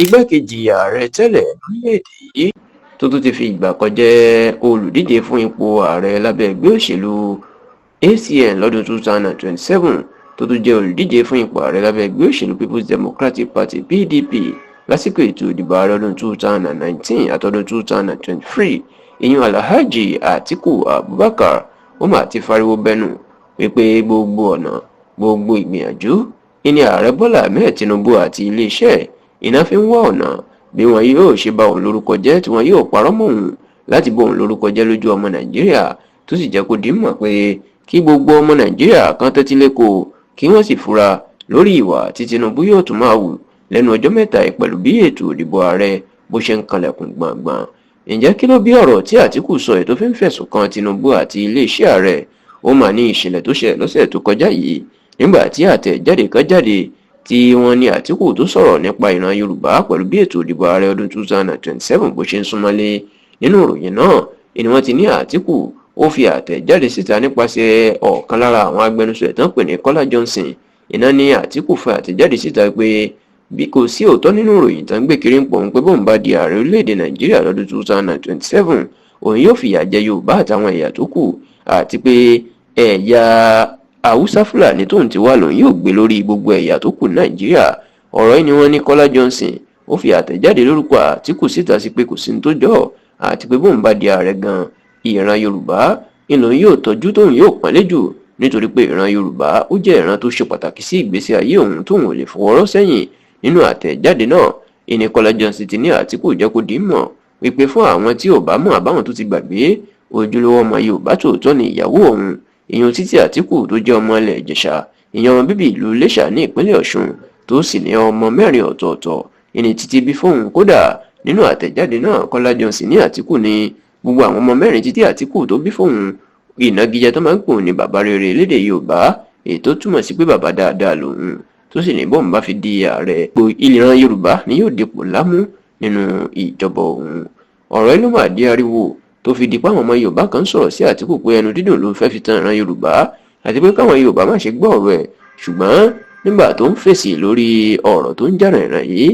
igbákejì ààrẹ tẹ́lẹ̀ lórílẹ̀‐èdè yìí tó tún ti fi ìgbà kan jẹ́ olùdíje fún ipò ààrẹ lábẹ́ ẹgbẹ́ òṣèlú ACN lọ́dún 2027 tó tún jẹ́ olùdíje fún ipò ààrẹ lábẹ́ ẹgbẹ́ òṣèlú People's Democratic Party PDP lásìkò ètò ìdìbò ààrẹ ọdún 2019 àtọdún 2023 ìyún Alhaji Atiku Abubakar ó mà ti fariwo bẹnu wípé gbogbo ọ̀nà gbogbo ìgbìyànjú ìní ààrẹ Bọ́lá Ahmed Tinubu àti iléeṣẹ́ iná fi ń wá ọ̀nà bí wọn yóò ṣe bà òun lórúkọ jẹ́ tí wọn yóò parọ́ mọ́ òun láti bò òun lórúkọ jẹ́ lójú ọmọ Nàìjíríà tó sì jẹ́ kó di mọ̀ pé kí gbogbo ọmọ Nàìjíríà kan tẹ́tí lẹ́kọ̀ọ́ kí wọ́n sì fura lórí ìwà tí Tinubu yóò tún máa wù lẹ́nu ọjọ́ mẹ́ta yìí pẹ̀lú bí ètò ìdìbò ààrẹ bó ṣe ń kanlẹ̀kùn gbọ̀ngbọ̀n. Ǹjẹ́ kí ló bí ọ̀rọ̀ tí Àtíkù sọ tó fi ń fẹ̀sùn kan Tinubu àti iléeṣẹ́ ààrẹ? Ó mà ní ìṣẹ̀lẹ̀ tó ṣẹlẹ̀ lọ́sẹ̀ tó kọjá yìí nígbà tí àtẹ̀jáde kan jáde tí wọ́n ní Àtíkù tó sọ̀rọ̀ nípa ìran Yorùbá pẹ̀lú bí ètò ìdìbò ààrẹ ọdún 2027 bó ṣe ń súnmọ́lé. Nínú ìròyìn náà ni wọ́n ti ní Àtíkù ó fi àtẹ̀jáde síta nípasẹ̀ ọ̀kan lára àwọn agbẹnusọ tán pè ní Kọ́lá Johnson. Iná ní Àtíkù fi àtẹ̀jáde síta pé bí kò sí òótọ́ nínú ìròyìn tán gbé kiri ń pọ̀ ń pé bóun bá di ààrẹ orílẹ̀-èdè Nàìjíríà lọ́dún 2027 òun yóò fìyà jẹ Yorùbá àtàwọn ẹ̀yà tó kù àti pé ẹ̀yà Haúsá Fúlàní tóun ti wá lòun yóò gbé lórí gbogbo ẹ̀yà tó kù Nàìjíríà. Ọ̀rọ̀ yìí ni wọ́n ní Kọ́lá Johnson ó fi àtẹ̀jáde lórúkọ Àtíkù síta sí pé kò sí ní tó jọ àti pé bóun bá di ààrẹ gan ìran Yorùbá ìlò yóò tọ́jú tóun yóò pọ́nlé jù nítorí pé ìran Yorùbá ó jẹ́ ìran tó ṣe pàtàkì sí ìgbésí ayé òun tóun ò lè fọwọ́rọ́ sẹ́yìn. Nínú àtẹ̀jáde náà ìní Kọ́lá Johnson ti ní Àtíkù jẹ́ kó di mọ̀ wípé fún àwọn tí ò bá mọ̀ àbáwọn tó ti gbàgbé ojúlówó ọmọ Yorùbá tòótọ́ ni ìyàwó òun ìyún Títí Àtíkù tó jẹ́ ọmọ ilẹ̀ Ìjẹ̀ṣà ìyẹn ọmọ bíbí ìlú Iléṣà ní ìpínlẹ̀ Ọ̀ṣun tó sì ní ọmọ 4 ọ̀tọ̀ọ̀tọ̀ ìní Títí bí fóun. Kódà nínú àtẹ̀jáde náà Kọ́lá Johnson ní Àtíkù ní gbogbo àwọn ọmọ 4 Títí Àtíkù tó bí fóun ìnagijẹ tó máa ń pòun ní bàbá rere lédè Yorùbá èyí tó túmọ̀ sí pé bàbá dáadáa lòun tó sì ní bóun bá fi di ààrẹ ìran Yorùbá ni yóò dipò lámú nínú ìjọba òun. Ọ̀rọ̀ yìí ló máa di ariwo tó fi di páwọn ọmọ Yorùbá kan sọ̀rọ̀ sí Àtíkù pé ẹnu dídùn ló fẹ́ fi tan ìran Yorùbá àti pé káwọn Yorùbá má ṣe gbọ́ ọ̀rọ̀ ẹ̀. Ṣùgbọ́n nígbà tó ń fèsì lórí ọ̀rọ̀ tó ń jà rìnrìn yìí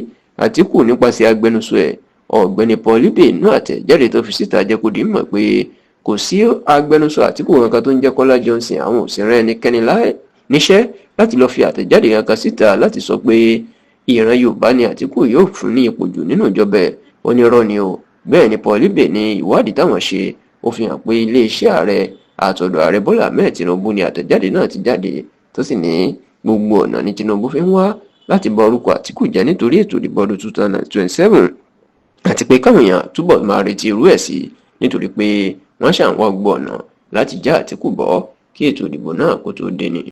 Àtíkù nípasẹ̀ agbẹnusọ ẹ̀ ọ̀gbẹ́ni Paul Ibe inú àtẹ̀jáde tó fi síta jẹ́ kó di mọ̀ pé kò sí agbẹnusọ Àtíkù kankan tó ń jẹ́ Kọ́lá Johnson àwọn òṣèré ẹnikẹ́ni níṣẹ́ láti lọ́ọ́ fi àtẹ̀jáde kankan síta láti sọ pé ìran Yorùbá ni Àtíkù yóò fún ní ipò jù nínú ìjọba ẹ̀. Ó ní irọ́ ni o. Bẹ́ẹ̀ ni Paul Ibe ní ìwádìí táwọn ṣe ó fi hàn pé iléeṣẹ́ ààrẹ àtọ̀dọ̀ ààrẹ Bọ́lá Ahmed Tinubu ni àtẹ̀jáde náà ti jáde tó sì ní gbogbo ọ̀nà ní Tinubu fi ń wá láti bà orúkọ Àtíkù jẹ́ nítorí ètò ìdìbò ọdún 2027 àti pé káwọn èèyàn túbọ̀ máa retí irú ẹ̀ sí nítorí pé wọ́n ṣàǹwá gbọ́ ọ̀nà láti já Àtíkù bọ́ kí ètò ìdìbò náà kó tó dé ni.